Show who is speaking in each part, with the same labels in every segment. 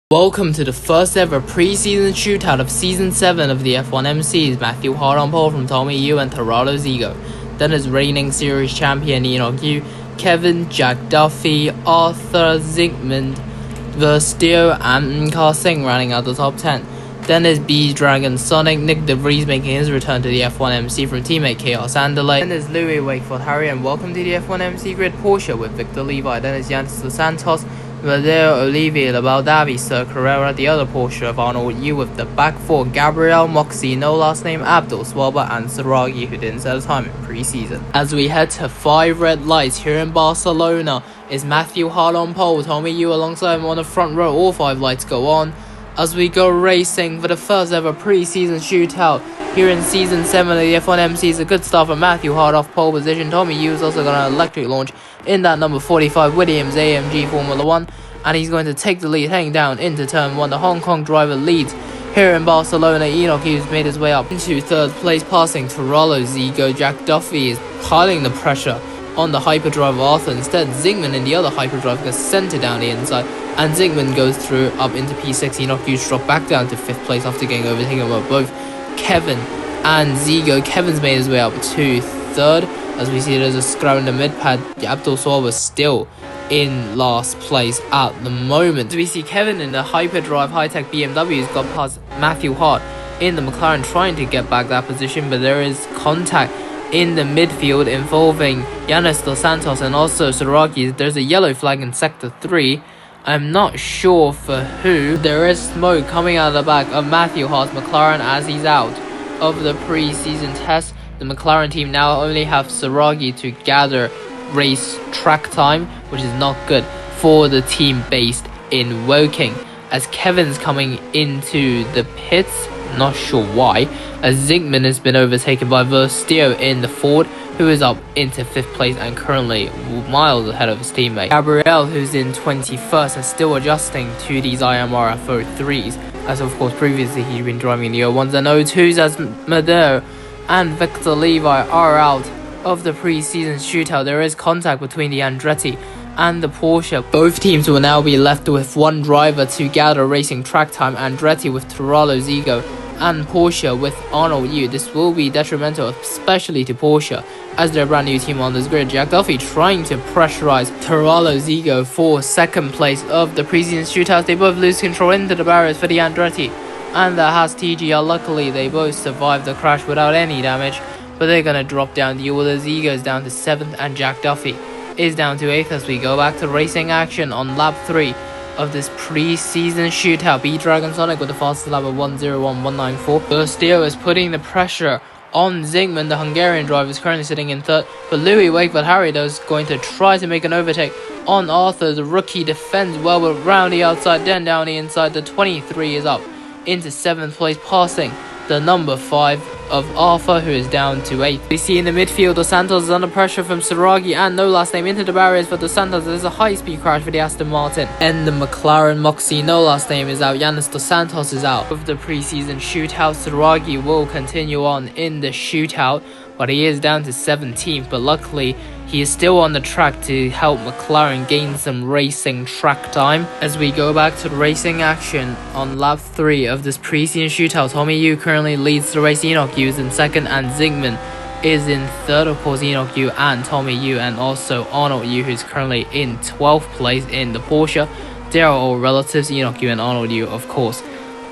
Speaker 1: Welcome to the first ever preseason shootout of Season 7 of the F.1.M.C's Matthew Hart on pole from Tommy Yu and Terrado Zigo. Then his reigning series champion Enoch Yu, Kevin, Jack Duffy, Arthur, Zygmunt, Verstio and F.1.M.C rounding out the top 10. Then is B Dragon Sonic, Nick DeVries making his return to the F.1.M.C from teammate Chaos Anderley. Then is Louis Wakeford Harry and welcome to the F.1.M.C grid Porsche with Victor Levi. Then is Yanis Dos Santos, Valero, Olivier, Labaldavi, Sir Carrera, the other Porsche of Arnold Yu with the back four Gabriel, Moxie, no last name, Abdul, Swaba and Saragi, who didn't set a time in preseason. As we head to 5 red lights here in Barcelona, is Matthew Hart on pole, Tommy Yu alongside him on the front row, all 5 lights go on. As we go racing for the first ever preseason shootout here in Season 7 of the F.1.M.C. is a good start for Matthew Hart off pole position. Tommy Yu is also got an electric launch in that number 45 Williams AMG Formula 1, and he's going to take the lead heading down into turn 1. The Hong Kong driver leads here in Barcelona. Enoch Yu's made his way up into 3rd place, passing Terralo Zigo. Jack Duffy is piling the pressure on the hyperdrive Arthur. Instead, Zygmunt and the other hyperdrive gets centered down the inside, and Zygmunt goes through up into P6. Enoch Yu's dropped back down to 5th place after getting overtaken by both Kevin and Zigo. Kevin's made his way up to 3rd. As we see, there's a scrap in the mid pad. Abdul Swaba still in last place at the moment. We see Kevin in the hyperdrive high-tech BMW has got past Matthew Hart in the McLaren trying to get back that position, but there is contact in the midfield involving Yanis Dos Santos and also Saragi. There's a yellow flag in sector 3. I'm not sure for who. There is smoke coming out of the back of Matthew Hart's McLaren as he's out of the pre-season test. The McLaren team now only have Saragi to gather race track time, which is not good for the team based in Woking. As Kevin's coming into the pits, not sure why, as Zygmunt has been overtaken by Verstio in the Ford, who is up into 5th place and currently miles ahead of his teammate. Gabriel, who's in 21st and still adjusting to these IMR F03s, as of course previously he's been driving the O1s and O2s, as Madero and Victor Levi are out of the pre-season shootout. There is contact between the Andretti and the Porsche. Both teams will now be left with one driver to gather racing track time, Andretti with Terralo Zigo and Porsche with Arnold Yu. This will be detrimental, especially to Porsche, as their brand new team on this grid. Jack Duffy trying to pressurize Terralo Zigo for 2nd place of the preseason shootout. They both lose control into the barriers for the Andretti and the Haas TGR. Luckily, they both survived the crash without any damage, but they're going to drop down. The order Zigo is down to 7th and Jack Duffy is down to 8th as we go back to racing action on lap 3 of this pre-season shootout. B Dragon Sonic with the fastest lap of 1:01.194. Verstio is putting the pressure on Zygmunt. The Hungarian driver is currently sitting in 3rd, but Louis Wakeford Harry is going to try to make an overtake on Arthur. The rookie defends well, but round the outside, then down the inside. The 23 is up into 7th place, passing the number 5 of Arthur, who is down to 8th. We see in the midfield, Dos Santos is under pressure from Saragi and no last name into the barriers for Dos Santos. There's a high-speed crash for the Aston Martin. And the McLaren Moxie, no last name, is out. Yanis Dos Santos is out of the preseason shootout. Saragi will continue on in the shootout, but he is down to 17th. But luckily, he is still on the track to help McLaren gain some racing track time. As we go back to the racing action on lap 3 of this preseason shootout, Tommy Yu currently leads the race. Enoch Yu is in 2nd and Zygmunt is in 3rd. Of course, Enoch Yu and Tommy Yu and also Arnold Yu, who's currently in 12th place in the Porsche. They are all relatives. Enoch Yu and Arnold Yu, of course,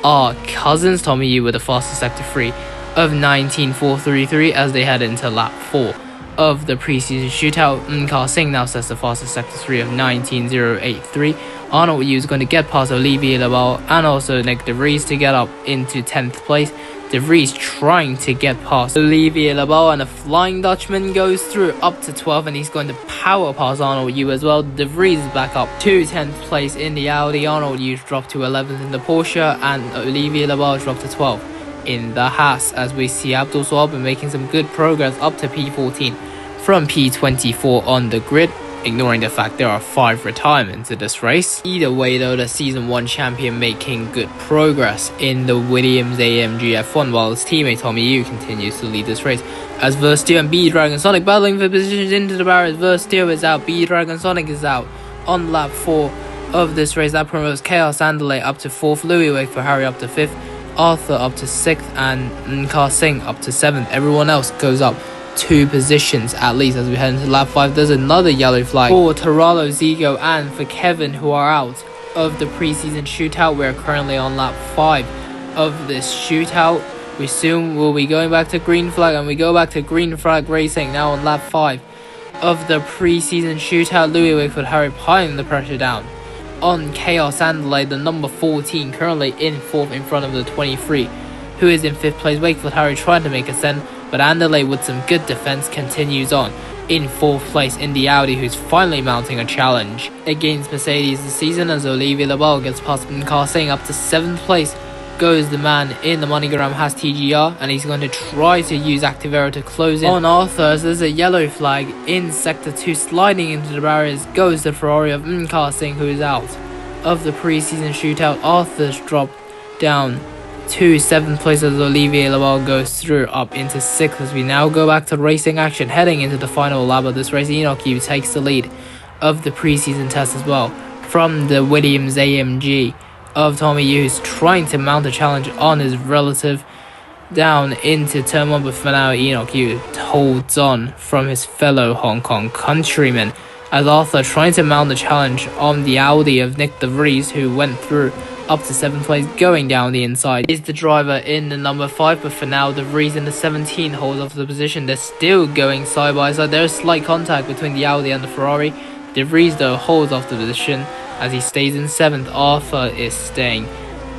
Speaker 1: are cousins. Tommy Yu with the fastest sector 3 of 19.433 as they head into lap 4 of the preseason shootout. F.1.M.C now sets the fastest sector 3 of 19.083. Arnold Yu is going to get past Olivier Lebal and also Nick DeVries to get up into 10th place. DeVries trying to get past Olivier Lebal, and a Flying Dutchman goes through up to 12th, and he's going to power past Arnold Yu as well. DeVries is back up to 10th place in the Audi. Arnold Yu's dropped to 11th in the Porsche, and Olivier Lebal dropped to 12th in the Haas, as we see Abdul Swaba making some good progress up to P14 from P24 on the grid, ignoring the fact there are 5 retirements in this race. Either way though, the Season 1 champion making good progress in the Williams AMG F1, while his teammate Tommy Yu continues to lead this race. As Verstio and B Dragon Sonic battling for positions into the barriers. Verstio is out, B Dragon Sonic is out on lap 4 of this race. That promotes Chaos Andalay up to 4th, Louis Wake for Harry up to 5th, Arthur up to 6th, and Nkar Singh up to 7th. Everyone else goes up 2 positions at least as we head into lap 5. There's another yellow flag for Taralo, Zigo, and for Kevin, who are out of the preseason shootout. We're currently on lap 5 of this shootout. We soon will be going back to green flag, and we go back to green flag racing now on lap 5 of the preseason shootout. Louis Wakefield Harry piling the pressure down on Chaos Andalay, the number 14, currently in 4th in front of the 23, who is in 5th place. Wakefield Harry trying to make a send, but Andalay with some good defense continues on in 4th place in the Audi, who's finally mounting a challenge against Mercedes this season, as Olivier Lebel gets past Nkar Singh up to 7th place. Goes the man in the MoneyGram has TGR, and he's going to try to use Active Aero to close in on Arthur, as there's a yellow flag in sector 2. Sliding into the barriers goes the Ferrari of Nkar Singh, who is out of the preseason shootout. Arthur's dropped down to 7th place as Olivier Lebel goes through up into 6th, as we now go back to racing action heading into the final lap of this race. Enoch Yu takes the lead of the preseason test as well from the Williams AMG of Tommy Yu, who's trying to mount a challenge on his relative down into turn 1, but for now Enoch Yu holds on from his fellow Hong Kong countryman, as Arthur trying to mount the challenge on the Audi of Nick de Vries, who went through up to 7th place. Going down the inside is the driver in the number 5, but for now de Vries in the 17 holds off the position. They're still going side by side. There's slight contact between the Audi and the Ferrari. De Vries though holds off the position as he stays in 7th. Arthur is staying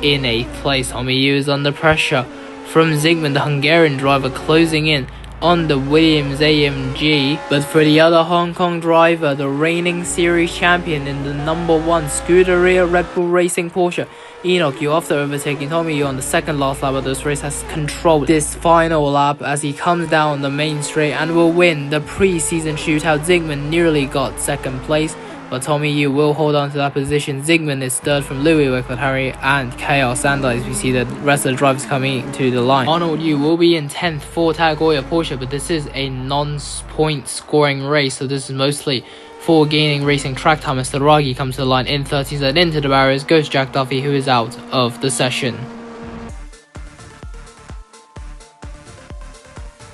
Speaker 1: in 8th place. Tommy Yu is under pressure from Zygmunt, the Hungarian driver, closing in on the Williams AMG. But for the other Hong Kong driver, the reigning series champion in the number 1 Scuderia Red Bull Racing Porsche, Enoch Yu, after overtaking Tommy Yu on the second last lap of this race, has controlled this final lap as he comes down the main straight and will win the preseason shootout. Zygmunt nearly got 2nd place, but Tommy Yu will hold on to that position. Zygmunt is 3rd from Louis Wakefield Harry and Chaos Andalay, as we see the rest of the drivers coming to the line. Arnold Yu will be in 10th for Tag Heuer Porsche, but this is a non-point scoring race, so this is mostly for gaining racing track time, as Ragi comes to the line in 13th. Into the barriers goes Jack Duffy, who is out of the session.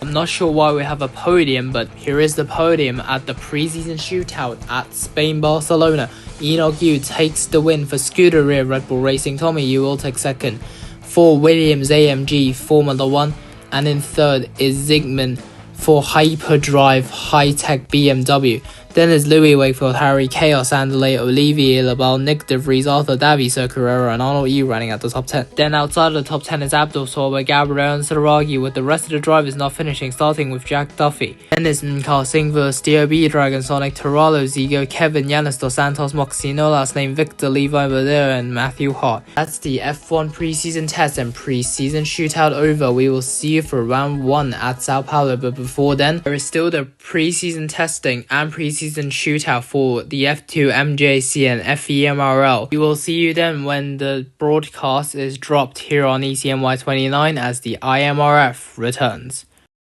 Speaker 1: I'm not sure why we have a podium, but here is the podium at the preseason shootout at Spain, Barcelona. Enoch Yu takes the win for Scuderia Red Bull Racing. Tommy Yu will take 2nd for Williams AMG Formula 1, and in 3rd is Zygmunt for Hyperdrive High-Tech BMW. Then is Louis Wakefield Harry, Chaos Andalay, Olivier Lebel, Nick de Vries, Arthur Daviso Carrera, and Arnold Yu running at the top 10. Then outside of the top 10 is Abdul Sorba, Gabriel and Saragi, with the rest of the drivers not finishing, starting with Jack Duffy. Then is Nkar Singh vs DOB, Dragon Sonic, Taralo, Zigo, Kevin, Yanis Dos Santos, Moxino, last name Victor, Levi Badera, and Matthew Hart. That's the F1 preseason test and preseason shootout over. We will see you for round 1 at Sao Paulo, but before then, there is still the preseason testing and preseason shootout for the F.1.M.C and FEMRL. We will see you then when the broadcast is dropped here on ECNY 29 as the IMRF returns.